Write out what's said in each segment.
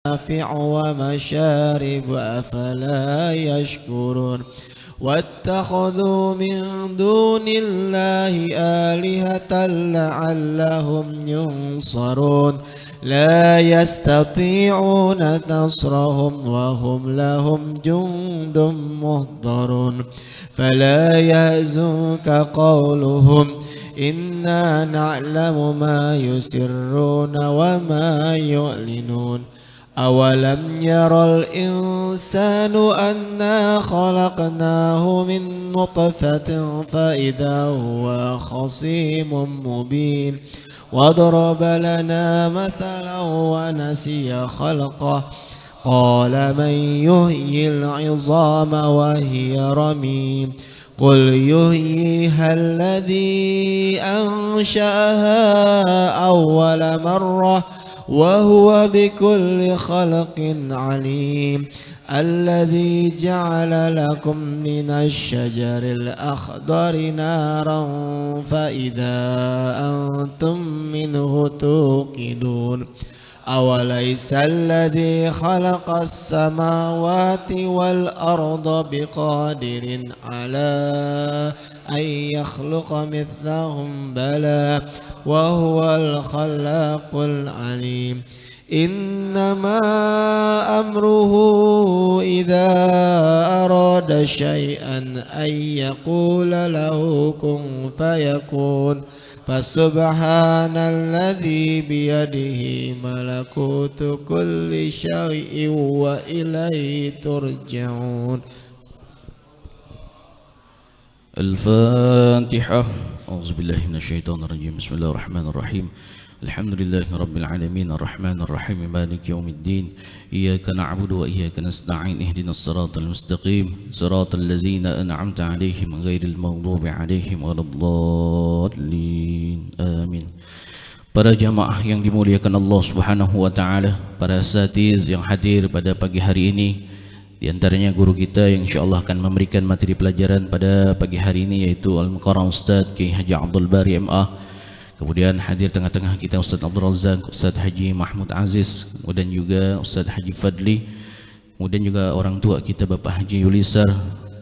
منافع ومشارب أفلا يشكرون واتخذوا من دون الله آلهة لعلهم ينصرون لا يستطيعون نصرهم وهم لهم جند مهضرون فلا يحزنك قولهم إنا نعلم ما يسرون وما يعلنون أولم ير الإنسان أنا خلقناه من نطفة فإذا هو خصيم مبين وضرب لنا مثلا ونسي خلقه قال من يحيي العظام وهي رميم قل يحييها الذي أنشأها أول مرة وهو بكل خلق عليم الذي جعل لكم من الشجر الأخضر نارا فإذا أنتم منه توقدون أوليس الذي خلق السماوات والأرض بقادر على أن يخلق مثلهم بلى وهو الخلاق العليم إنما أمره إذا أراد شيئا أن يقول له كن فيكون فسبحان الذي بيده ملكوت كل شيء وإليه ترجعون. الفاتحة. أعوذ بالله من الشيطان الرجيم. بسم الله الرحمن الرحيم. الحمد لله رب العالمين الرحمن الرحيم مالك يوم الدين إياك نعبد وإياك نستعين اهدنا الصراط المستقيم صراط الذين أنعمت عليهم غير المغضوب عليهم ولا الضالين آمين. Para jamaah yang dimuliakan Allah Subhanahu wa taala, para asatiz yang hadir pada pagi hari ini, di antaranya guru kita yang insyaallah akan memberikan materi pelajaran pada pagi hari ini yaitu Al-Mukarram Ustaz Kiai Haji Abdul Bari MA. Kemudian hadir tengah-tengah kita Ustaz Abdul Razak, Ustaz Haji Mahmud Aziz, kemudian juga Ustaz Haji Fadli, kemudian juga orang tua kita Bapak Haji Yulisar,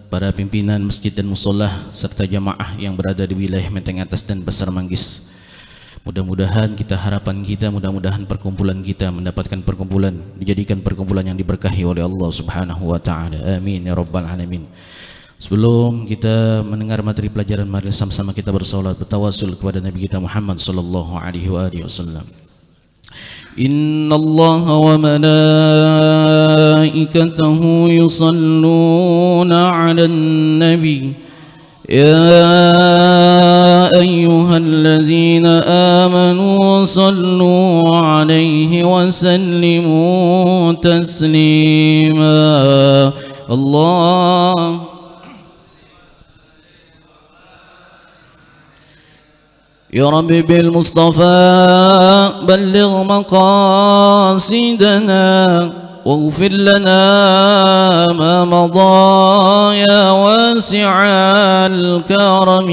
para pimpinan masjid dan musolah serta jamaah yang berada di wilayah Menteng Atas dan Pasar Manggis. Mudah-mudahan mudah-mudahan perkumpulan kita mendapatkan perkumpulan, dijadikan perkumpulan yang diberkahi oleh Allah Subhanahu wa taala. Amin ya rabbal alamin. Sebelum kita mendengar materi pelajaran, mari sama-sama kita bersolat bertawasul kepada Nabi kita Muhammad sallallahu alaihi wasallam. Innallaha wa malaikatahu yusalluna 'alan nabi ya ayyuhallazina amanu sallu 'alaihi wa sallimu taslima. Allah يا رب بالمصطفى بلغ مقاصدنا واغفر لنا ما مضى يا واسع الكرم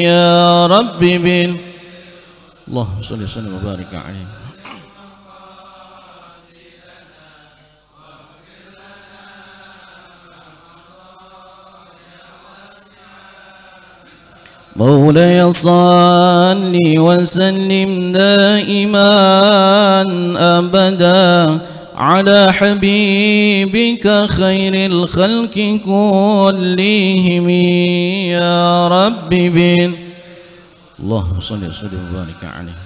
يا رب اللهم صل وسلم وبارك عليه. مولاي صل وسلم دائما أبدا على حبيبك خير الخلق كلهم يا رب اللهم صل وسلم وبارك عليه.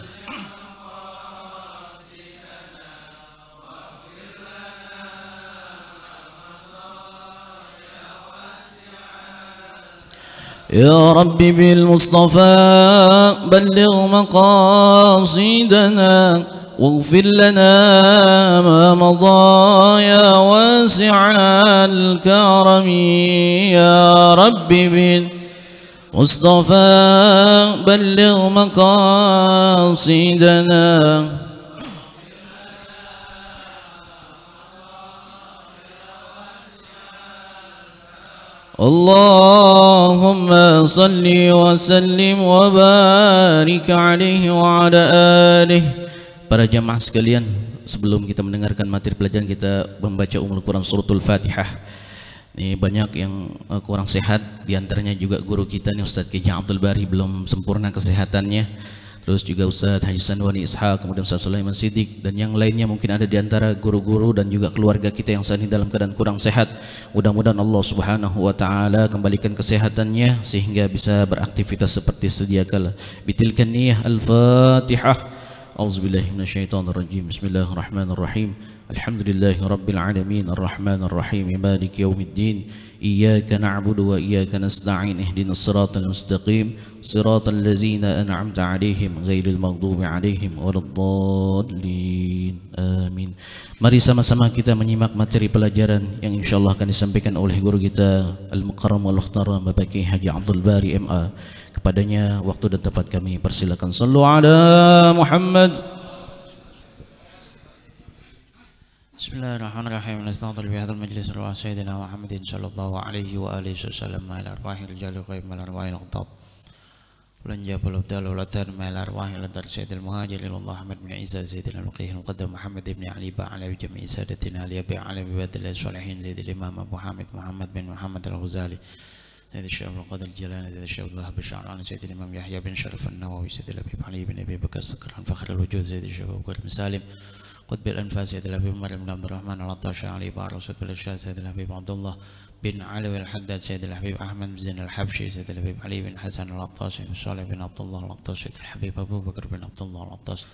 يا رب بالمصطفى بلغ مقاصدنا واغفر لنا ما مضى يا واسع الكرم يا رب بالمصطفى بلغ مقاصدنا. اللهم صل وسلم وبارك عليه وعلى آله. Para jamaah sekalian, sebelum kita mendengarkan materi pelajaran kita membaca Ummul Quran suratul Fatihah. Ini banyak yang kurang sehat, diantaranya juga guru kita nih Ustadz Ki Abdul Bari belum sempurna kesehatannya. Terus juga Ustadz Haji Sanwani Ishaq, kemudian Ustadz Sulaiman Siddiq dan yang lainnya mungkin ada di antara guru-guru dan juga keluarga kita yang saat ini dalam keadaan kurang sehat. Mudah-mudahan Allah Subhanahu wa taala kembalikan kesehatannya sehingga bisa beraktivitas seperti sedia kala. Bitilkan niyah Al-Fatihah. Auzubillahi minasyaitonirrajim. Bismillahirrahmanirrahim. Alhamdulillahi rabbil alamin arrahmanir rahim maliki yaumiddin. Iyyaka na'budu wa iyyaka nasta'in ihdinas siratal mustaqim siratal ladzina an'amta 'alaihim ghairil maghdubi 'alaihim waladdallin. Amin. Mari sama-sama kita menyimak materi pelajaran yang insyaallah akan disampaikan oleh guru kita Al-Mukarram wal Mukhtaram Bapak Kiai Haji Abdul Bari MA. Kepadanya waktu dan tempat kami persilakan. Shallu ala Muhammad. Bismillahirrahmanirrahim. Nastaghfir bi hadzal majlis wa sayyidina Muhammadin sallallahu alaihi wa alihi wasallam ala arwahil rijal qaim al arwahil qtab. Bulan jabal dalal latan mal arwahil ladar sayyidil muhajirin Allah Ahmad bin Isa sayyidil muqih muqaddam Muhammad ibn Ali ba ala jami' sadatina ali bi ala bi badal salihin sayyidil imam Abu Hamid Muhammad bin Muhammad al-Ghazali sayyidil syekh al-Qadil Jilani sayyidil syekh Abdullah bin Sya'rani sayyidil imam Yahya bin Sharaf an-Nawawi sayyidil Habib Ali bin Abi Bakar Sakran fakhrul wujud sayyidil syekh Abu Bakar bin Salim قطب الأنفاس سيد الحبيب عمر بن عبد الرحمن العطاشي علي بار وسط بالإرشاد سيد الحبيب عبد الله بن علوي الحداد سيد الحبيب أحمد بن زين الحبشي سيد الحبيب علي بن حسن العطاشي صالح بن عبد الله العطاشي سيد الحبيب أبو بكر بن عبد الله العطاشي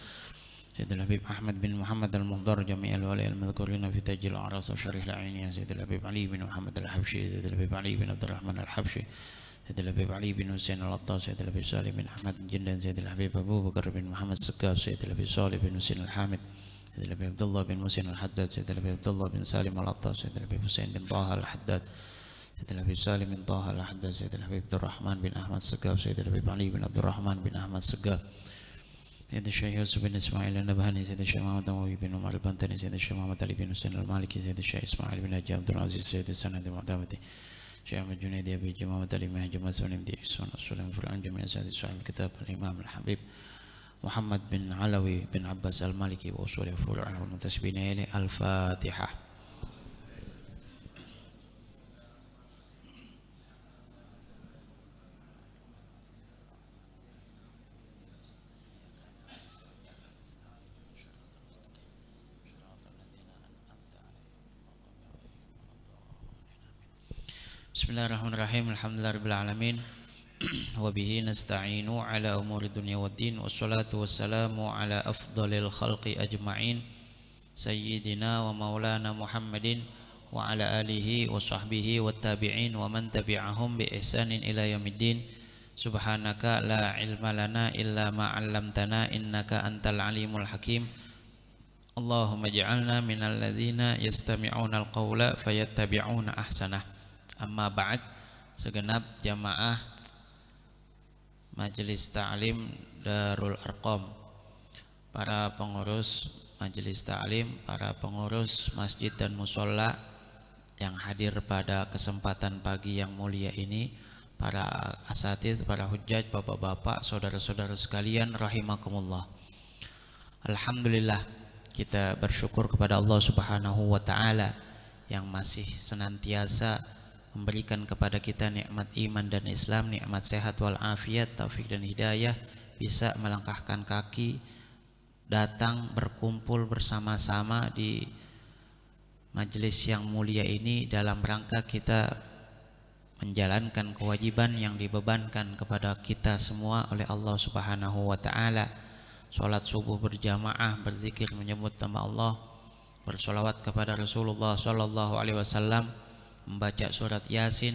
سيد الحبيب أحمد بن محمد المهضر جميع الولي المذكورين في تاج الأعراس وشريح العينية سيد الحبيب علي بن محمد الحبشي سيد الحبيب علي بن عبد الرحمن الحبشي سيد الحبيب علي بن حسين العطاشي سيد الحبيب صالح بن أحمد بن جندن سيد الحبيب أبو بكر بن محمد السكاب سيد الحبيب صالح بن حسين الحامد سيد الحبيب عبد الله بن مسين الحداد سيد الحبيب عبد الله بن سالم العطاس سيد الحبيب حسين بن طه الحداد سيد الحبيب سالم بن طه الحداد سيد الحبيب عبد الرحمن بن أحمد السقاف سيد الحبيب علي بن عبد الرحمن بن أحمد السقاف سيد الشيخ يوسف بن إسماعيل النبهاني سيد الشيخ محمد نووي بن عمر البنتني سيد الشيخ محمد علي بن حسين المالكي سيد الشيخ إسماعيل بن حجي عبد العزيز سيد السند المعتمدي الشيخ أحمد جنيدي أبي محمد علي بن حجي مسعود بن إحسان السلام فرعون جميع أساتذة صاحب الكتاب الإمام الحبيب محمد بن علوي بن عباس المالكي وأصول فروعه والمنتسبين إليه. الفاتحة. Bismillahirrahmanirrahim. Alhamdulillahirabbil alamin. Wabihi nasta'inu ala umuri dunya waddin wassalatu wassalamu ala afdalil khalqi ajma'in sayyidina wa maulana Muhammadin wa ala alihi wa sahbihi wa tabi'in wa man tabi'ahum bi ihsanin ila yaumiddin. Subhanaka la ilma lana illa ma 'allamtana innaka antal alimul hakim. Allahumma ij'alna minal ladzina yastami'una al-qawla fayattabi'una ahsanah. Amma ba'd. Segenap jamaah Majelis Ta'lim Darul Arqam, para pengurus Majelis Ta'lim, para pengurus masjid dan musola yang hadir pada kesempatan pagi yang mulia ini, para asatidz, para hujjaj, bapak-bapak, saudara-saudara sekalian rahimakumullah. Alhamdulillah, kita bersyukur kepada Allah Subhanahu wa taala yang masih senantiasa memberikan kepada kita nikmat iman dan Islam, nikmat sehat wal afiat, taufik dan hidayah, bisa melangkahkan kaki datang berkumpul bersama-sama di majelis yang mulia ini dalam rangka kita menjalankan kewajiban yang dibebankan kepada kita semua oleh Allah Subhanahu wa taala. Salat subuh berjamaah, berzikir menyebut nama Allah, bersolawat kepada Rasulullah sallallahu alaihi wasallam, membaca surat Yasin,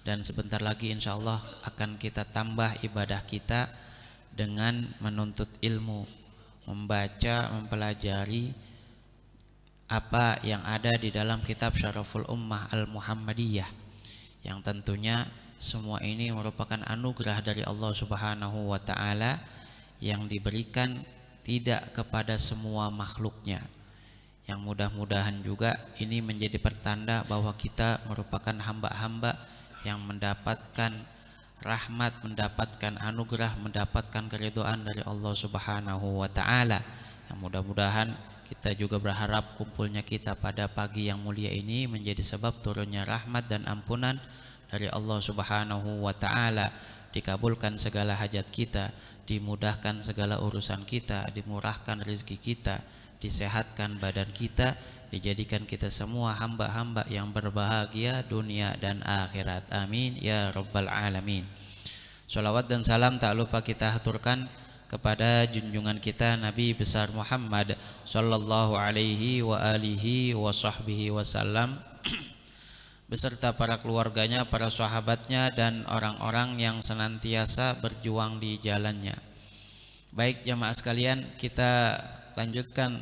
dan sebentar lagi insya Allah akan kita tambah ibadah kita dengan menuntut ilmu, membaca, mempelajari apa yang ada di dalam kitab Syaraful Ummah Al-Muhammadiyah, yang tentunya semua ini merupakan anugerah dari Allah Subhanahu wa taala yang diberikan tidak kepada semua makhluknya. Yang mudah-mudahan juga ini menjadi pertanda bahwa kita merupakan hamba-hamba yang mendapatkan rahmat, mendapatkan anugerah, mendapatkan keridhaan dari Allah Subhanahu wa taala. Yang mudah-mudahan Kita juga berharap kumpulnya kita pada pagi yang mulia ini menjadi sebab turunnya rahmat dan ampunan dari Allah Subhanahu wa taala. Dikabulkan segala hajat kita, dimudahkan segala urusan kita, dimurahkan rezeki kita, disehatkan badan kita, dijadikan kita semua hamba-hamba yang berbahagia dunia dan akhirat. Amin ya rabbal alamin. Sholawat dan salam tak lupa kita haturkan kepada junjungan kita Nabi besar Muhammad sallallahu alaihi wa alihi wa sahbihi wasallam beserta para keluarganya, para sahabatnya, dan orang-orang yang senantiasa berjuang di jalannya. Baik jamaah sekalian, kita lanjutkan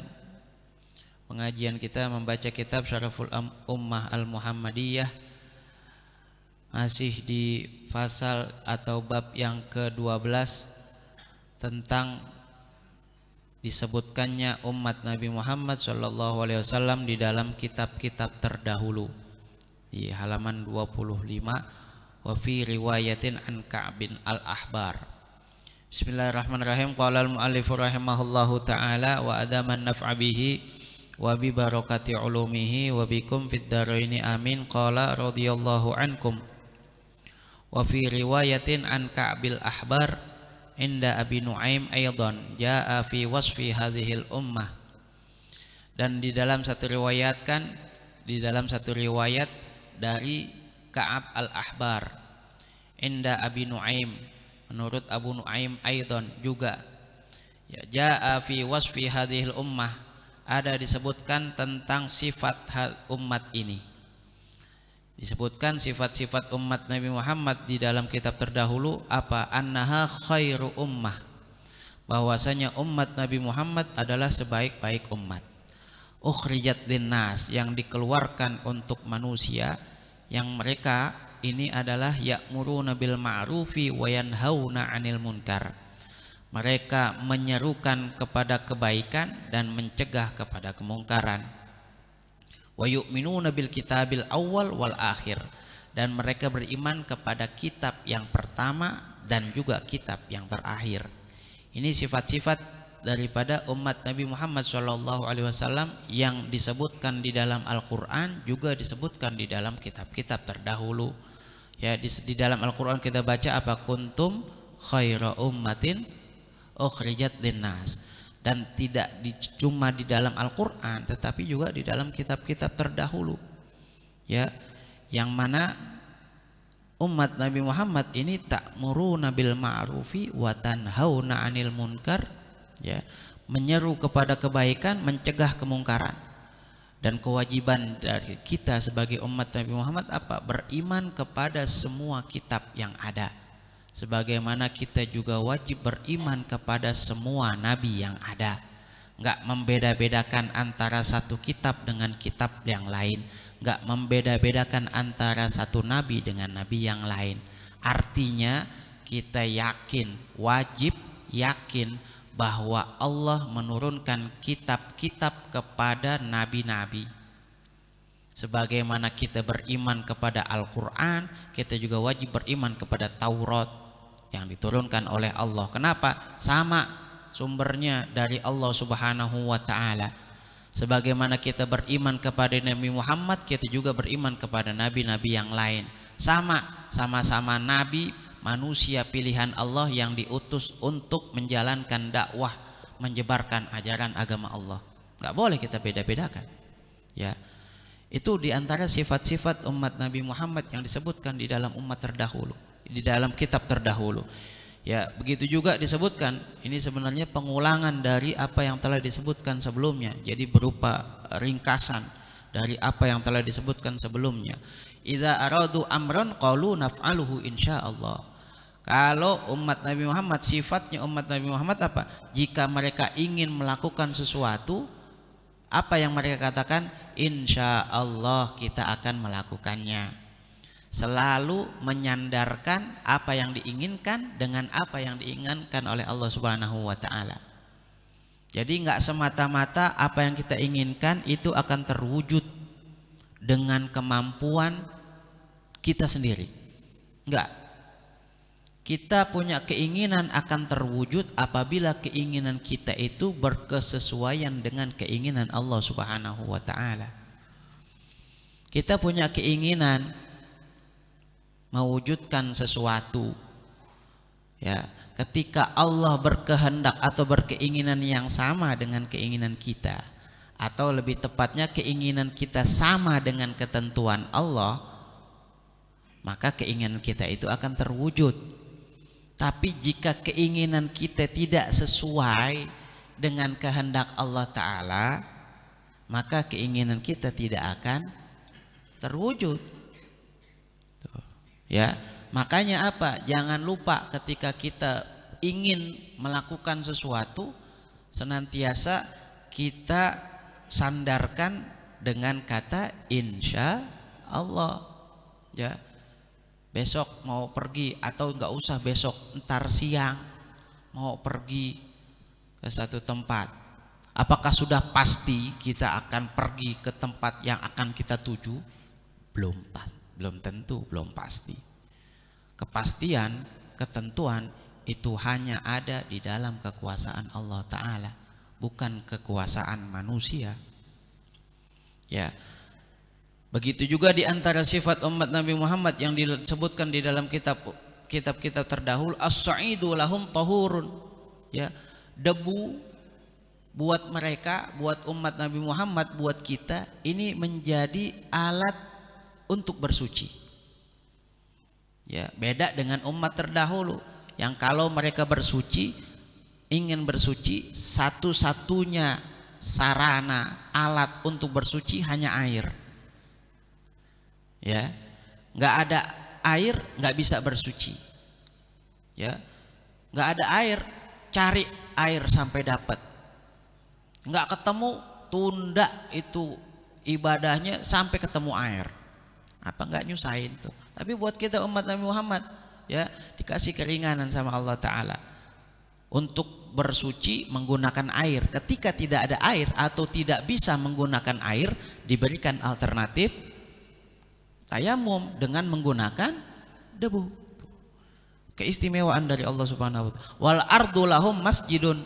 pengajian kita membaca kitab Syaraful Ummah Al-Muhammadiyah, masih di pasal atau bab yang ke-12 tentang disebutkannya umat Nabi Muhammad SAW di dalam kitab-kitab terdahulu. Di halaman 25, wa fi riwayatin an Ka'bin al-Ahbar. Bismillahirrahmanirrahim. Qala al-mu'allif rahimahullahu ta'ala wa adaman naf'a bihi wa bi barakati ulumihi wa bikum fid dharaini amin. Qala radhiyallahu ankum. Wa fi riwayatin an Ka'bil Ahbar inda Abi Nu'aim aidan jaa fi wasfi hadhil ummah. Dan di dalam satu riwayat dari Ka'ab al-Ahbar inda Abi Nu'aim, menurut Abu Nu'aim aidan juga, ya, jaa fi wasfi hadhil ummah, ada disebutkan tentang sifat umat ini. Disebutkan sifat-sifat umat Nabi Muhammad di dalam kitab terdahulu apa? Annaha khairu ummah, bahwasanya umat Nabi Muhammad adalah sebaik-baik umat. Ukhrijat linnas, yang dikeluarkan untuk manusia, yang mereka ini adalah ya'muruna bil ma'rufi wa yanhauna 'anil munkar. Mereka menyerukan kepada kebaikan dan mencegah kepada kemungkaran. Wa yu'minuna bil kitabil awal wal akhir, dan mereka beriman kepada kitab yang pertama dan juga kitab yang terakhir. Ini sifat-sifat daripada umat Nabi Muhammad SAW yang disebutkan di dalam Al-Quran, juga disebutkan di dalam kitab-kitab terdahulu. Ya, di dalam Al-Quran kita baca apa? Kuntum khaira ummatin ukhrijat linnas. Dan tidak cuma di dalam Al-Quran, tetapi juga di dalam kitab-kitab terdahulu, ya, yang mana umat Nabi Muhammad ini ta'muruna bil ma'rufi wa tanhauna 'anil munkar, ya, menyeru kepada kebaikan, mencegah kemungkaran. Dan kewajiban dari kita sebagai umat Nabi Muhammad apa? Beriman kepada semua kitab yang ada, sebagaimana kita juga wajib beriman kepada semua nabi yang ada. Enggak membeda-bedakan antara satu kitab dengan kitab yang lain, enggak membeda-bedakan antara satu nabi dengan nabi yang lain. Artinya kita yakin, wajib yakin bahwa Allah menurunkan kitab-kitab kepada nabi-nabi. Sebagaimana kita beriman kepada Al-Quran, kita juga wajib beriman kepada Taurat yang diturunkan oleh Allah. Kenapa? Sama sumbernya dari Allah Subhanahu wa ta'ala. Sebagaimana kita beriman kepada Nabi Muhammad, kita juga beriman kepada nabi-nabi yang lain. Sama-sama nabi, manusia pilihan Allah yang diutus untuk menjalankan dakwah, menyebarkan ajaran agama Allah. Gak boleh kita beda-bedakan, ya. Itu diantara sifat-sifat umat Nabi Muhammad yang disebutkan di dalam umat terdahulu, di dalam kitab terdahulu. Ya, begitu juga disebutkan, ini sebenarnya pengulangan dari apa yang telah disebutkan sebelumnya. Jadi berupa ringkasan dari apa yang telah disebutkan sebelumnya. Idza aradu amran qalu naf'aluhu insyaallah. Kalau umat Nabi Muhammad, sifatnya umat Nabi Muhammad apa? Jika mereka ingin melakukan sesuatu, apa yang mereka katakan? Insya Allah kita akan melakukannya. Selalu menyandarkan apa yang diinginkan dengan apa yang diinginkan oleh Allah Subhanahu wa ta'ala. Jadi enggak semata-mata apa yang kita inginkan itu akan terwujud dengan kemampuan kita sendiri. Enggak. Kita punya keinginan akan terwujud apabila keinginan kita itu berkesesuaian dengan keinginan Allah Subhanahu wa taala. Kita punya keinginan mewujudkan sesuatu, ya, ketika Allah berkehendak atau berkeinginan yang sama dengan keinginan kita, atau lebih tepatnya keinginan kita sama dengan ketentuan Allah, maka keinginan kita itu akan terwujud. Tapi jika keinginan kita tidak sesuai dengan kehendak Allah Ta'ala, maka keinginan kita tidak akan terwujud. Tuh, ya, makanya apa? Jangan lupa ketika kita ingin melakukan sesuatu, senantiasa kita sandarkan dengan kata insya Allah. Ya, besok mau pergi, atau enggak usah besok, ntar siang mau pergi ke satu tempat, apakah sudah pasti kita akan pergi ke tempat yang akan kita tuju? Belum tentu, belum pasti. Kepastian, ketentuan itu hanya ada di dalam kekuasaan Allah Ta'ala, bukan kekuasaan manusia. Ya, begitu juga di antara sifat umat Nabi Muhammad yang disebutkan di dalam kitab-kitab terdahulu, as-sa'idu lahum tahurun. Ya, debu buat mereka, buat umat Nabi Muhammad, buat kita ini menjadi alat untuk bersuci. Ya, beda dengan umat terdahulu yang kalau mereka bersuci, ingin bersuci, satu-satunya sarana alat untuk bersuci hanya air. Ya, nggak ada air nggak bisa bersuci. Ya, nggak ada air, cari air sampai dapat. Nggak ketemu, tunda itu ibadahnya sampai ketemu air. Apa nggak nyusahin tuh? Tapi buat kita umat Nabi Muhammad, ya, dikasih keringanan sama Allah Ta'ala untuk bersuci menggunakan air. Ketika tidak ada air atau tidak bisa menggunakan air, diberikan alternatif tayamum dengan menggunakan debu. Keistimewaan dari Allah Subhanahu wa taala. Wal ardu lahum masjidun,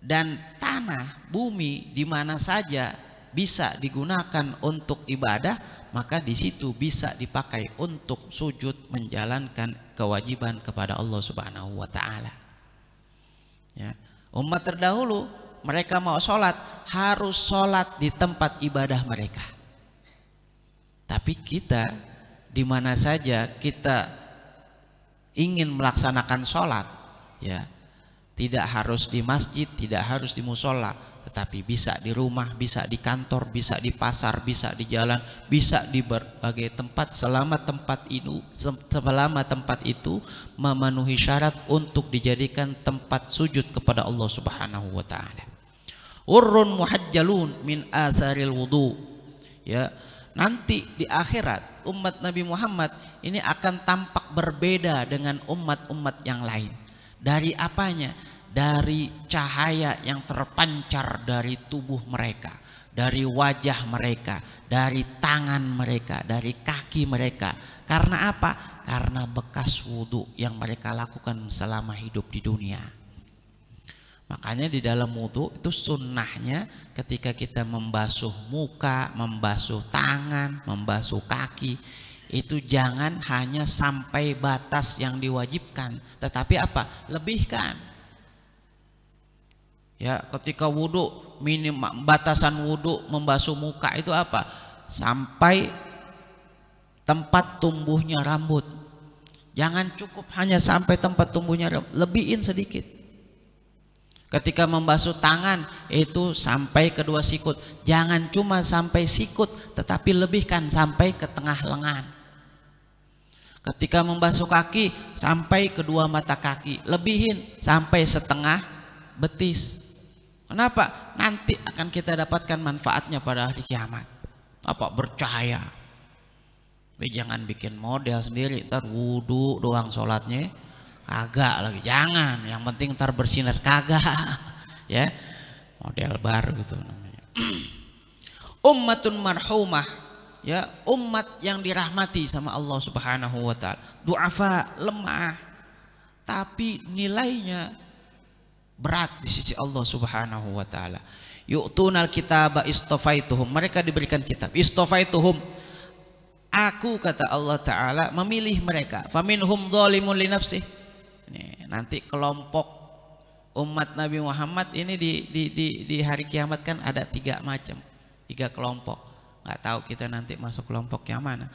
dan tanah, bumi di mana saja bisa digunakan untuk ibadah, maka di situ bisa dipakai untuk sujud menjalankan kewajiban kepada Allah Subhanahu wa taala. Ya. Umat terdahulu mereka mau sholat harus sholat di tempat ibadah mereka. Tapi kita di mana saja kita ingin melaksanakan sholat, ya, tidak harus di masjid, tidak harus di musola, tetapi bisa di rumah, bisa di kantor, bisa di pasar, bisa di jalan, bisa di berbagai tempat selama tempat itu memenuhi syarat untuk dijadikan tempat sujud kepada Allah Subhanahu wa taala. Urrun muhajjalun min atharil wudu. Ya, nanti di akhirat umat Nabi Muhammad ini akan tampak berbeda dengan umat-umat yang lain. Dari apanya? Dari cahaya yang terpancar dari tubuh mereka, dari wajah mereka, dari tangan mereka, dari kaki mereka. Karena apa? Karena bekas wudhu yang mereka lakukan selama hidup di dunia. Makanya di dalam wudhu itu sunnahnya ketika kita membasuh muka, membasuh tangan, membasuh kaki, itu jangan hanya sampai batas yang diwajibkan, tetapi apa? Lebihkan. Ya, ketika wudhu minimal batasan wudhu membasuh muka itu apa? Sampai tempat tumbuhnya rambut. Jangan cukup hanya sampai tempat tumbuhnya rambut, lebihin sedikit. Ketika membasuh tangan itu sampai kedua sikut. Jangan cuma sampai sikut, tetapi lebihkan sampai ke tengah lengan. Ketika membasuh kaki sampai kedua mata kaki, lebihin sampai setengah betis. Kenapa? Nanti akan kita dapatkan manfaatnya pada hari kiamat. Apa? Bercahaya. Tapi jangan bikin model sendiri, ntar wudhu doang sholatnya kagak lagi. Jangan, yang penting ntar bersinar kagak. Ya, model baru gitu namanya. Ummatun marhumah, ya, umat yang dirahmati sama Allah Subhanahu wa taala. Du'afa, lemah, tapi nilainya berat di sisi Allah Subhanahu wa taala. Yu'tunal kitaba istofaituhum, mereka diberikan kitab. Istofaituhum, aku kata Allah taala memilih mereka. Faminhum dzalimun li nafsih. Nanti kelompok umat Nabi Muhammad ini di hari kiamat kan ada 3 macam, 3 kelompok. Nggak tahu kita nanti masuk kelompok yang mana.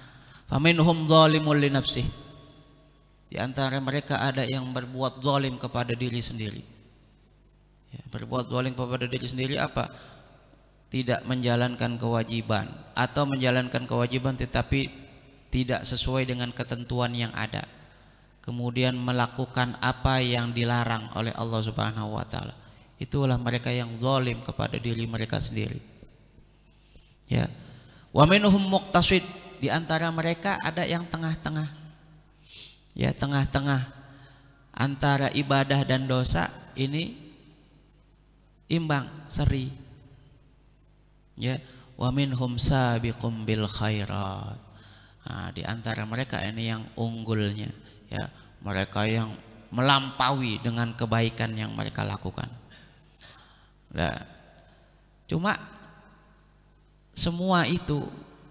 Faminhum dzalimun li nafsih. Di antara mereka ada yang berbuat zalim kepada diri sendiri. Ya, berbuat zalim kepada diri sendiri apa? Tidak menjalankan kewajiban atau menjalankan kewajiban tetapi tidak sesuai dengan ketentuan yang ada. Kemudian melakukan apa yang dilarang oleh Allah Subhanahu wa taala. Itulah mereka yang zalim kepada diri mereka sendiri. Ya. Wa minhum muqtasid, di antara mereka ada yang tengah-tengah. Ya, tengah-tengah antara ibadah dan dosa ini imbang, seri. Ya, wa minhum sabiqum bil khairat. Nah, di antara mereka ini yang unggulnya, ya, mereka yang melampaui dengan kebaikan yang mereka lakukan. Nah, cuma semua itu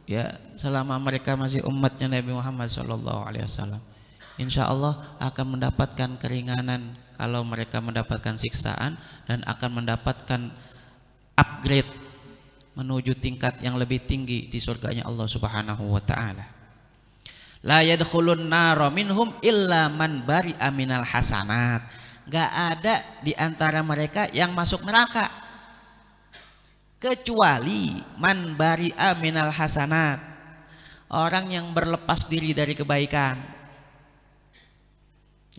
ya selama mereka masih umatnya Nabi Muhammad SAW, insya Allah akan mendapatkan keringanan kalau mereka mendapatkan siksaan, dan akan mendapatkan upgrade menuju tingkat yang lebih tinggi di surganya Allah Subhanahu wa taala. La yadkhulun nara minhum illa man bari'a minal hasanat. Gak ada di antara mereka yang masuk neraka kecuali man bari'a minal hasanat, orang yang berlepas diri dari kebaikan.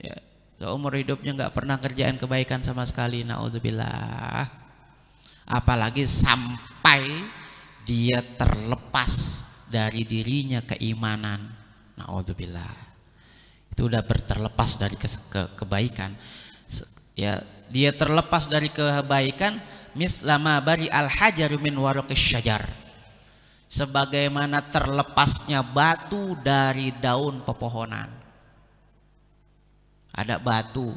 Ya, seumur hidupnya nggak pernah kerjaan kebaikan sama sekali, naudzubillah. Apalagi sampai dia terlepas dari dirinya keimanan, naudzubillah. Itu udah terlepas dari kebaikan. Ya, dia terlepas dari kebaikan. Mislama bari al-hajaru min waraqis syajar, sebagaimana terlepasnya batu dari daun pepohonan. Ada batu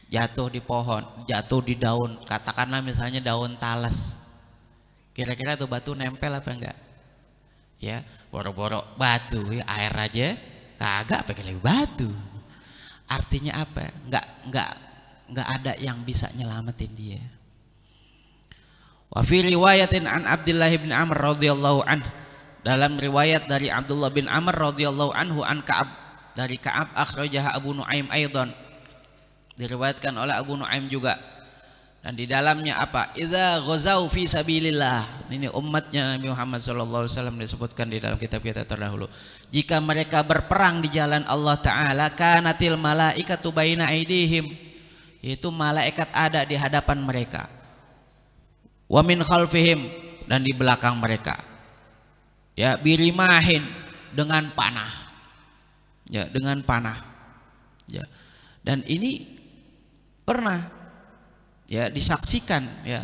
jatuh di pohon, jatuh di daun, katakanlah misalnya daun talas. Kira-kira tuh batu nempel apa enggak? Ya, boro-boro batu, ya, air aja kagak, pakai lagi batu. Artinya apa? Enggak ada yang bisa nyelamatin dia. Wa fi riwayatin an Abdullah bin Amr radhiyallahu anhu, dalam riwayat dari Abdullah bin Amr radhiyallahu anhu an Ka'ab, dari Ka'ab, akhrajaha Abu Nuaim aidan, diriwayatkan oleh Abu Nuaim juga, dan di dalamnya apa? Idza ghazau fi sabilillah, ini umatnya Nabi Muhammad sallallahu alaihi wasallam disebutkan di dalam kitab kita terdahulu. Jika mereka berperang di jalan Allah taala, kanatil malaikatu baina aidihim, yaitu malaikat ada di hadapan mereka. Wa min khalfihim, dan di belakang mereka. Ya, birimahin, dengan panah. Ya, dengan panah. Ya. Dan ini pernah ya disaksikan ya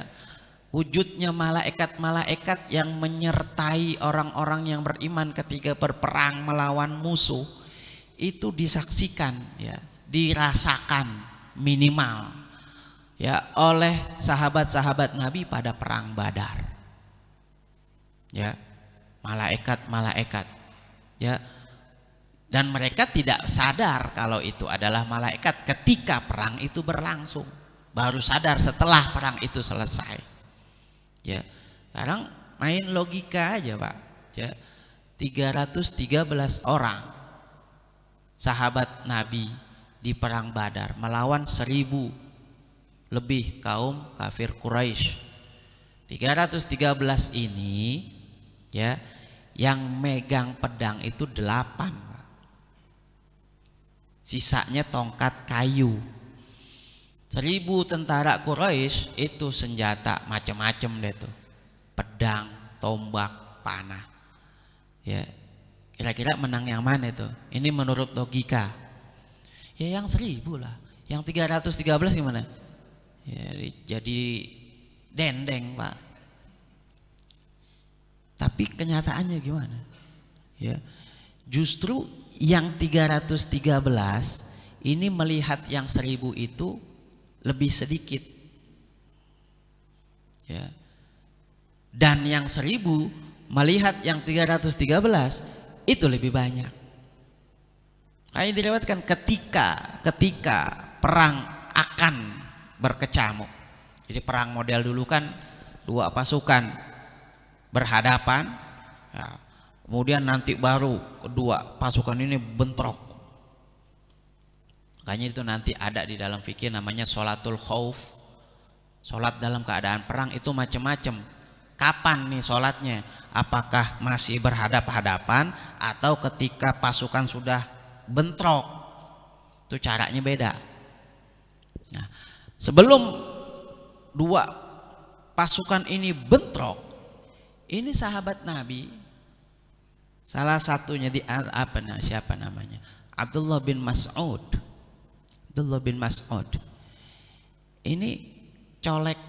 wujudnya malaikat-malaikat yang menyertai orang-orang yang beriman ketika berperang melawan musuh. Itu disaksikan ya, dirasakan minimal ya oleh sahabat-sahabat Nabi pada perang Badar. Ya, malaikat-malaikat ya, dan mereka tidak sadar kalau itu adalah malaikat ketika perang itu berlangsung. Baru sadar setelah perang itu selesai. Ya, sekarang main logika aja, Pak. Ya, 313 orang sahabat Nabi di perang Badar melawan 1000 lebih kaum kafir Quraisy. 313 ini ya, yang megang pedang itu 8. Sisanya tongkat kayu. 1000 tentara Quraisy itu senjata macam-macam deh tuh. Pedang, tombak, panah. Ya, kira-kira menang yang mana itu? Ini menurut logika. Ya yang 1000 lah. Yang 313 gimana? Ya, jadi dendeng, Pak. Tapi kenyataannya gimana? Ya, justru yang 313 ini melihat yang 1000 itu lebih sedikit, ya. Dan yang 1000 melihat yang 313 itu lebih banyak. Kayak dilewatkan ketika perang akan berkecamuk. Jadi perang model dulu kan 2 pasukan berhadapan, ya. Kemudian nanti baru kedua pasukan ini bentrok. Makanya itu nanti ada di dalam fikih namanya sholatul khauf. Sholat dalam keadaan perang itu macam-macam. Kapan nih sholatnya? Apakah masih berhadap-hadapan atau ketika pasukan sudah bentrok? Itu caranya beda. Nah, sebelum 2 pasukan ini bentrok, ini sahabat Nabi, salah satunya siapa namanya? Abdullah bin Mas'ud. Abdullah bin Mas'ud ini colek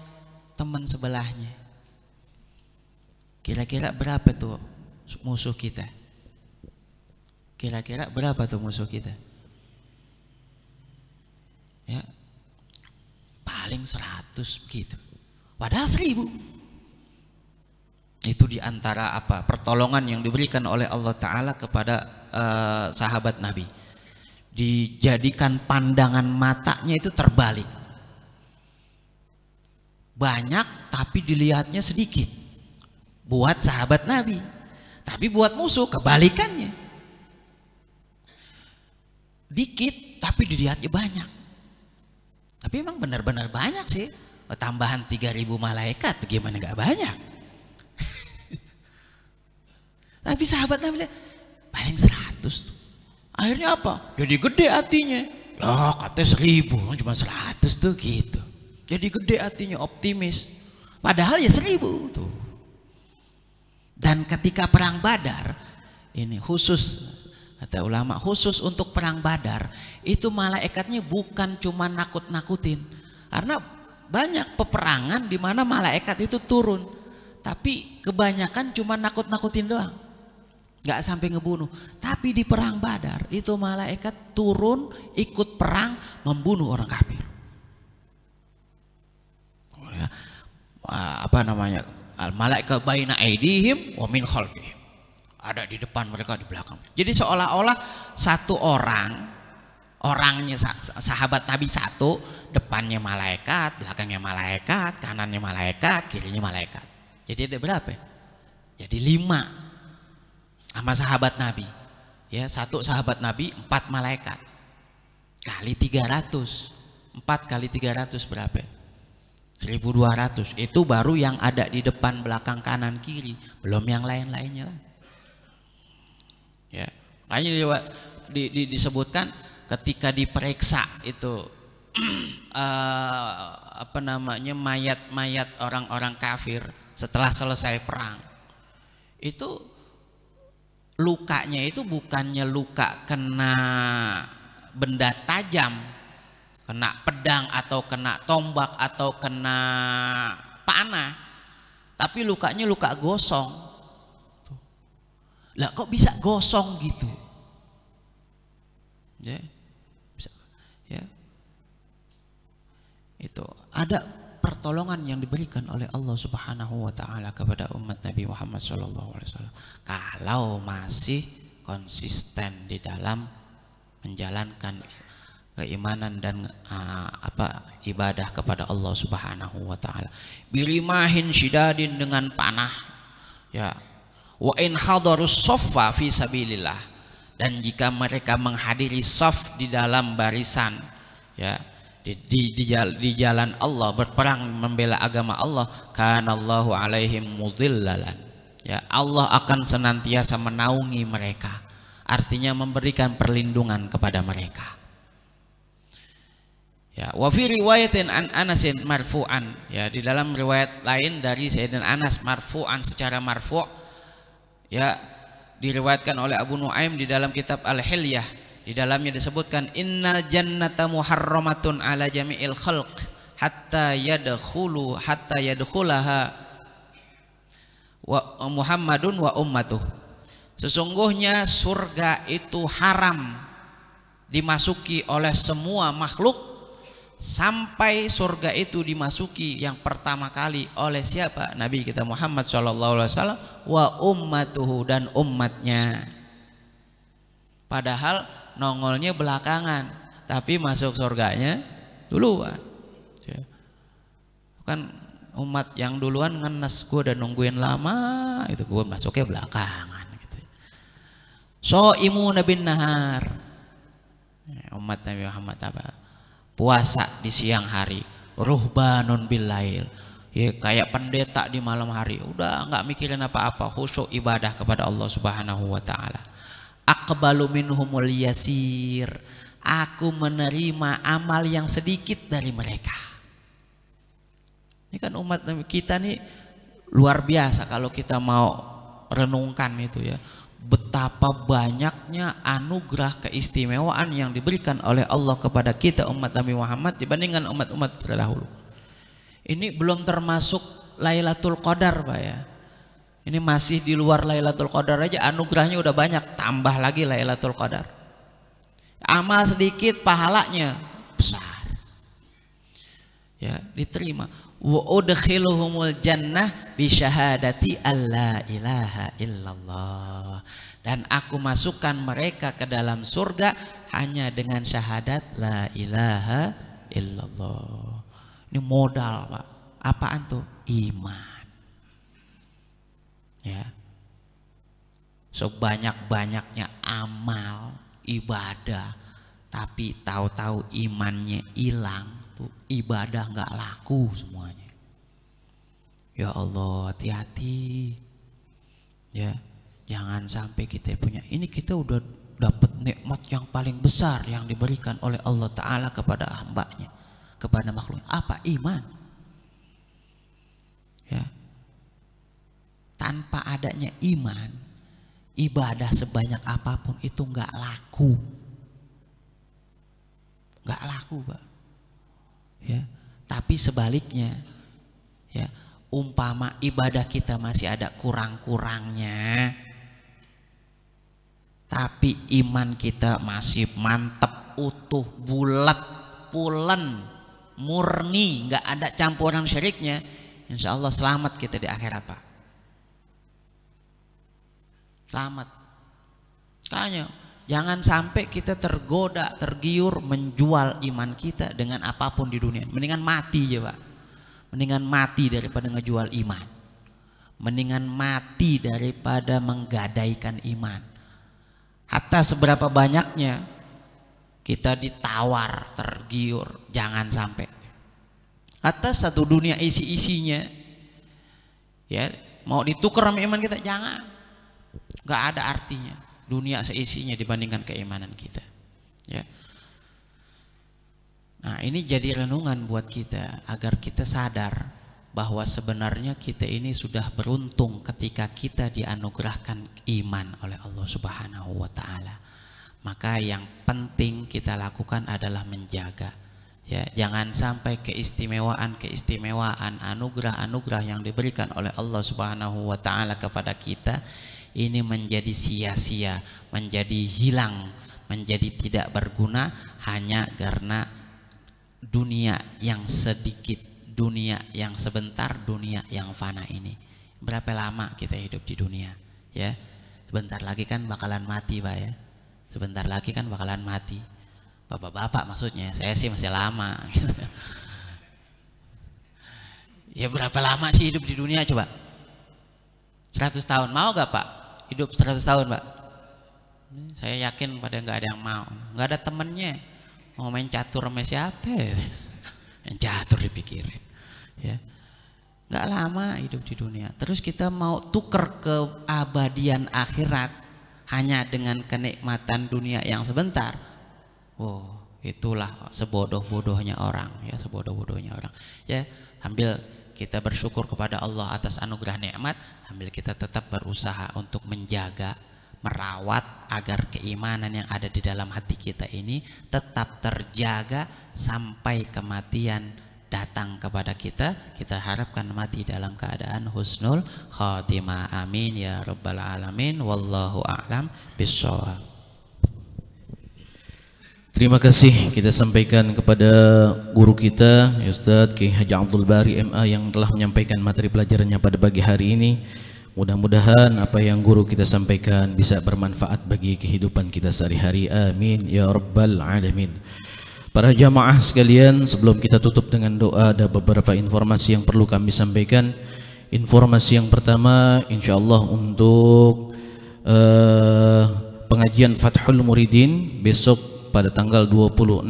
teman sebelahnya. Kira-kira berapa tuh musuh kita? Kira-kira berapa tuh musuh kita? Ya, paling 100 gitu. Padahal 1000. Itu diantara pertolongan yang diberikan oleh Allah Ta'ala kepada sahabat Nabi. Dijadikan pandangan matanya itu terbalik. Banyak tapi dilihatnya sedikit buat sahabat Nabi, tapi buat musuh kebalikannya. Dikit tapi dilihatnya banyak. Tapi emang benar-benar banyak sih. Tambahan 3000 malaikat, bagaimana gak banyak? Tapi sahabat Nabi paling 100 tuh. Akhirnya apa? Jadi gede hatinya. Ya katanya 1000, cuma 100 tuh gitu. Jadi gede hatinya, optimis. Padahal ya 1000 tuh. Dan ketika perang Badar, ini khusus kata ulama, khusus untuk perang Badar, itu malaikatnya bukan cuma nakut-nakutin. Karena banyak peperangan di mana malaikat itu turun, tapi kebanyakan cuma nakut-nakutin doang. Nggak sampai ngebunuh. Tapi di perang Badar itu malaikat turun ikut perang membunuh orang kafir. Al-malaikat baina aidihim wa min khalfihim. Ada di depan mereka, di belakang. Jadi seolah-olah satu orangnya sahabat Nabi satu, depannya malaikat, belakangnya malaikat, kanannya malaikat, kirinya malaikat. Jadi ada berapa? Jadi 5 sama sahabat Nabi, ya, satu sahabat Nabi 4 malaikat kali 300, 4 kali 300 berapa? 1200. Itu baru yang ada di depan, belakang, kanan, kiri, belum yang lain-lainnya lah. Ya, makanya disebutkan ketika diperiksa itu mayat-mayat orang-orang kafir setelah selesai perang, itu lukanya itu bukannya luka kena benda tajam, kena pedang atau kena tombak atau kena panah, tapi lukanya luka gosong. Lah kok bisa gosong gitu? Ya, bisa, ya. Itu ada pertolongan yang diberikan oleh Allah Subhanahu wa Ta'ala kepada umat Nabi Muhammad SAW kalau masih konsisten di dalam menjalankan keimanan dan ibadah kepada Allah Subhanahu wa Ta'ala. Birimahin syidadin, dengan panah, ya. Wa in hadarus saffa fi sabilillah, dan jika mereka menghadiri saf di dalam barisan, ya, di jalan Allah, berperang membela agama Allah, kanallahu alaihim mudhillalan, ya, Allah akan senantiasa menaungi mereka, artinya memberikan perlindungan kepada mereka. Ya, wa fi riwayatin an Anasin marfu'an, ya, di dalam riwayat lain dari Sayyidina Anas marfu'an, secara marfu', ya, diriwayatkan oleh Abu Nuaim di dalam kitab Al-Hilyah. Di dalamnya disebutkan innal jannata muharramatun ala jami'il khalq hatta yadkhulaha wa Muhammadun wa ummatuh. Sesungguhnya surga itu haram dimasuki oleh semua makhluk, sampai surga itu dimasuki yang pertama kali oleh siapa? Nabi kita Muhammad SAW wa ummatuhu, dan umatnya. Padahal nongolnya belakangan, tapi masuk surganya duluan. Kan umat yang duluan ngenes, gue udah nungguin lama, itu gue masuknya belakangan gitu. So'imuna bin nahar, umat Nabi Muhammad apa? Puasa di siang hari, ruhbanun bil lail, ya kayak pendeta di malam hari, udah nggak mikirin apa-apa, khusyuk ibadah kepada Allah Subhanahu wa taala. Aqbalu minhumul yasir, aku menerima amal yang sedikit dari mereka. Ini kan umat kita nih luar biasa kalau kita mau renungkan itu ya. Betapa banyaknya anugerah keistimewaan yang diberikan oleh Allah kepada kita umat Nabi Muhammad dibandingkan umat-umat terdahulu. Ini belum termasuk Lailatul Qadar, Pak ya. Ini masih di luar Lailatul Qadar aja anugerahnya udah banyak, tambah lagi Lailatul Qadar. Amal sedikit pahalanya besar. Ya, diterima. Wa udkhiluhumul jannah bi syahadati alla ilaha illallah. Dan aku masukkan mereka ke dalam surga hanya dengan syahadat la ilaha illallah. Ini modal, Pak. Apaan tuh? Iman. Ya. Sebanyak-banyaknya amal ibadah, tapi tahu-tahu imannya hilang, tuh ibadah nggak laku semuanya. Ya Allah, hati-hati. Ya, jangan sampai kita punya ini, kita udah dapat nikmat yang paling besar yang diberikan oleh Allah Ta'ala kepada hambanya, kepada makhluknya. Apa? Iman. Ya. Tanpa adanya iman, ibadah sebanyak apapun itu nggak laku, nggak laku, Pak. Ya, tapi sebaliknya, ya, umpama ibadah kita masih ada kurang-kurangnya, tapi iman kita masih mantap, utuh, bulat, pulen, murni, nggak ada campuran syiriknya, insya Allah selamat kita di akhirat, Pak. Selamat. Makanya jangan sampai kita tergoda, tergiur menjual iman kita dengan apapun di dunia. Mendingan mati aja, Pak. Mendingan mati daripada ngejual iman. Mendingan mati daripada menggadaikan iman. Hatta seberapa banyaknya kita ditawar, tergiur, jangan sampai. Hatta satu dunia isi-isinya, ya, mau ditukar sama iman kita, jangan. Gak ada artinya dunia seisinya dibandingkan keimanan kita, ya. Nah, ini jadi renungan buat kita agar kita sadar bahwa sebenarnya kita ini sudah beruntung ketika kita dianugerahkan iman oleh Allah Subhanahu wa taala. Maka yang penting kita lakukan adalah menjaga, ya, jangan sampai keistimewaan anugerah-anugerah yang diberikan oleh Allah Subhanahu wa taala kepada kita ini menjadi sia-sia, menjadi hilang, menjadi tidak berguna hanya karena dunia yang sedikit, dunia yang sebentar, dunia yang fana ini. Berapa lama kita hidup di dunia, ya? Sebentar lagi kan bakalan mati, Pak, ya. Sebentar lagi kan bakalan mati. Bapak-bapak maksudnya, saya sih masih lama. Ya, berapa lama sih hidup di dunia coba? 100 tahun, mau gak, Pak? Hidup 100 tahun, Pak? Saya yakin pada nggak ada yang mau. Nggak ada temennya. Mau main catur sama siapa? Main catur dipikirin, ya. Nggak lama hidup di dunia. Terus kita mau tuker ke abadian akhirat hanya dengan kenikmatan dunia yang sebentar. Oh, itulah sebodoh-bodohnya orang, ya, sebodoh-bodohnya orang. Ya, sambil kita bersyukur kepada Allah atas anugerah nikmat, sambil kita tetap berusaha untuk menjaga, merawat agar keimanan yang ada di dalam hati kita ini tetap terjaga sampai kematian datang kepada kita. Kita harapkan mati dalam keadaan husnul khatimah. Amin ya rabbal alamin. Wallahu a'lam bishawab. Terima kasih kita sampaikan kepada guru kita Ustaz Kiai Haji Abdul Bari MA yang telah menyampaikan materi pelajarannya pada pagi hari ini. Mudah-mudahan apa yang guru kita sampaikan bisa bermanfaat bagi kehidupan kita sehari-hari. Amin ya rabbal alamin. Para jamaah sekalian, sebelum kita tutup dengan doa, ada beberapa informasi yang perlu kami sampaikan. Informasi yang pertama, insyaallah untuk pengajian Fathul Muridin besok pada tanggal 26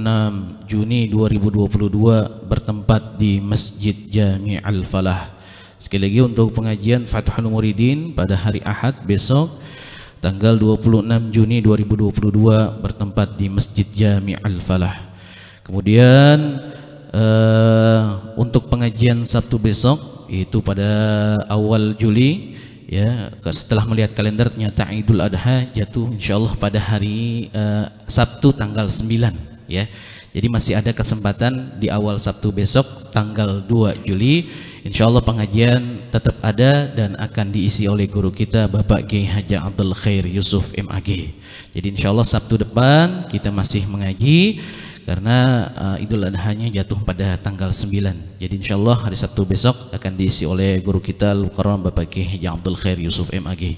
Juni 2022 bertempat di Masjid Jami' Al-Falah. Sekali lagi untuk pengajian Fathul Muridin pada hari Ahad besok tanggal 26 Juni 2022 bertempat di Masjid Jami' Al-Falah. Kemudian untuk pengajian Sabtu besok itu pada awal Juli, ya, setelah melihat kalender ternyata Idul Adha jatuh insyaallah pada hari Sabtu tanggal 9, ya. Jadi masih ada kesempatan di awal Sabtu besok tanggal 2 Juli insyaallah pengajian tetap ada dan akan diisi oleh guru kita Bapak Kiai Haji Abdul Khair Yusuf MAG. Jadi insyaallah Sabtu depan kita masih mengaji karena Idul Adha-nya jatuh pada tanggal 9. Jadi insyaallah hari Sabtu besok akan diisi oleh guru kita Al-Mukarram Bapak Kiai Haji Abdul Khair Yusuf MAG.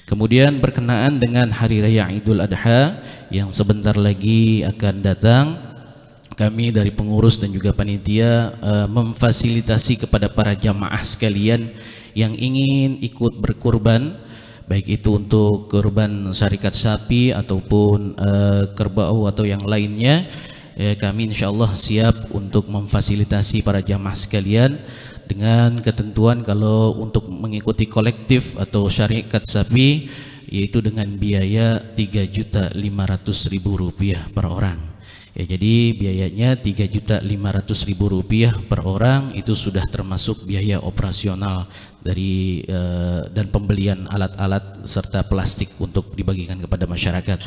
Kemudian berkenaan dengan hari raya Idul Adha yang sebentar lagi akan datang, kami dari pengurus dan juga panitia memfasilitasi kepada para jamaah sekalian yang ingin ikut berkurban, baik itu untuk kurban syarikat sapi ataupun kerbau atau yang lainnya. Kami insyaallah siap untuk memfasilitasi para jamaah sekalian dengan ketentuan kalau untuk mengikuti kolektif atau syarikat sapi yaitu dengan biaya Rp3.500.000 per orang. Ya, jadi biayanya Rp3.500.000 per orang, itu sudah termasuk biaya operasional dari dan pembelian alat-alat serta plastik untuk dibagikan kepada masyarakat.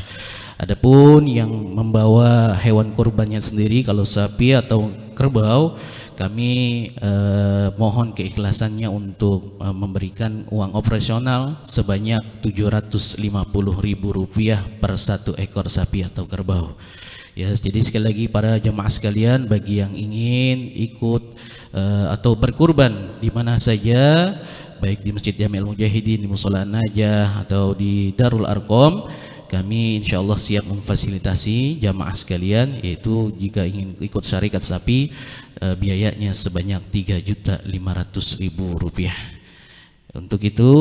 Adapun yang membawa hewan kurbannya sendiri, kalau sapi atau kerbau, kami mohon keikhlasannya untuk memberikan uang operasional sebanyak Rp750.000 per satu ekor sapi atau kerbau. Ya, jadi sekali lagi para jemaah sekalian, bagi yang ingin ikut atau berkurban di mana saja, baik di Masjid Jami'ul Mujahidin, di Mushola Najah atau di Darul Arqam, kami insyaallah siap memfasilitasi jamaah sekalian, yaitu jika ingin ikut syarikat sapi biayanya sebanyak Rp3.500.000. Untuk itu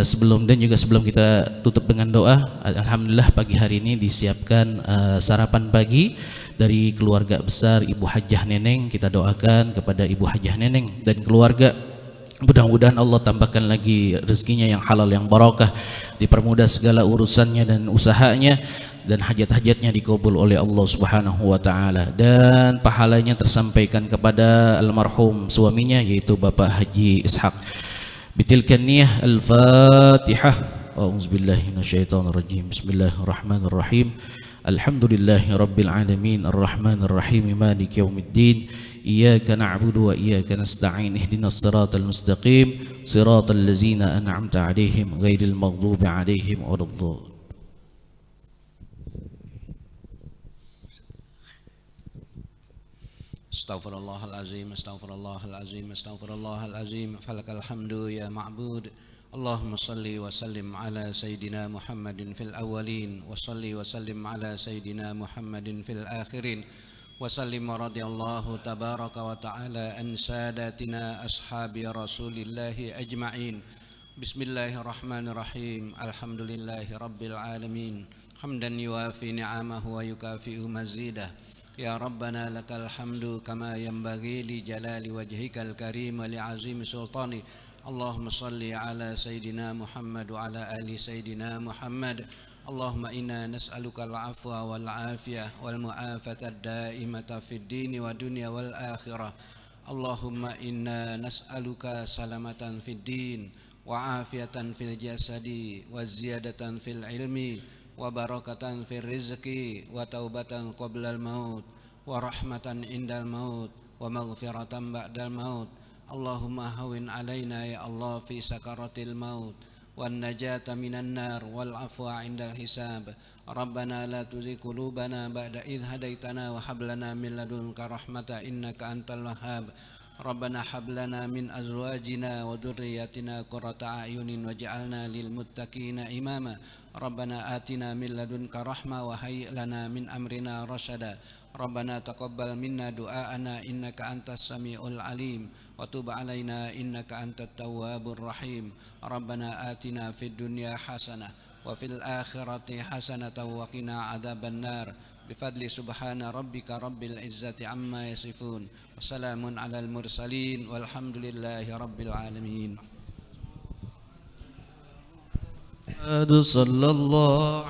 sebelum kita tutup dengan doa, alhamdulillah pagi hari ini disiapkan sarapan pagi dari keluarga besar Ibu Hajjah Neneng. Kita doakan kepada Ibu Hajjah Neneng dan keluarga, mudah-mudahan Allah tambahkan lagi rezekinya yang halal yang barakah, dipermudah segala urusannya dan usahanya, dan hajat-hajatnya dikabul oleh Allah Subhanahu wa taala, dan pahalanya tersampaikan kepada almarhum suaminya yaitu Bapak Haji Ishaq. Bitilkan niyah al-Fatihah. A'udzubillahi minasyaitonirrajim. Bismillahirrahmanirrahim. Alhamdulillahi rabbil alamin, arrahmanir rahim, maliki yaumiddin. Iyyaka na'budu wa iyyaka nasta'in. Ihdinas siratal mustaqim, siratal ladzina an'amta 'alaihim ghairil maghdubi 'alaihim waladdallin. Astaghfirullahalazim, astaghfirullahalazim, astaghfirullahalazim. Falakal hamdu ya ma'bud. Allahumma salli wa sallim ala Sayyidina Muhammadin fil awwalin, wa salli wa sallim ala Sayyidina Muhammadin fil akhirin, wa sallim wa radiyallahu tabaraka wa ta'ala an sadatina ashabi rasulillahi ajma'in. Bismillahirrahmanirrahim. Alhamdulillahi rabbil alamin. Hamdan yuafi ni'amahu wa yukafi'u mazidah. Ya Rabbana lakal hamdu kama yanbaghi li jalali wajhikal karim wa li azimi sultani. Allahumma salli ala Sayyidina Muhammad wa ala ali Sayyidina Muhammad. Allahumma inna nas'aluka al-afwa wal afiyah wal mu'afata ad-daimata fid dini wa dunya wal akhirah. Allahumma inna nas'aluka salamatan fid din wa afiyatan fil jasadi wa ziyadatan fil ilmi wa barakatan fil rizqi wa taubatan qablal maut wa rahmatan indal maut wa maghfiratan ba'dal maut. Allahumma hawin alaina ya Allah fi sakaratil maut wan najata minan nar wal afwa indal hisab. ربنا لا تزغ قلوبنا بعد إذ هديتنا وهب لنا من لدنك رحمة إنك أنت الوهاب ربنا هب لنا من أزواجنا وذرياتنا قرة أعين واجعلنا للمتقين إماما ربنا آتنا من لدنك رحمة وهيئ لنا من أمرنا رشدا ربنا تقبل منا دعاءنا إنك أنت السميع العليم وتب علينا إنك أنت التواب الرحيم ربنا آتنا في الدنيا حسنة وفي الآخرة حسنة وقنا عذاب النار بفضل سبحان ربك رب العزة عما يصفون وسلام على المرسلين والحمد لله رب العالمين. صلى الله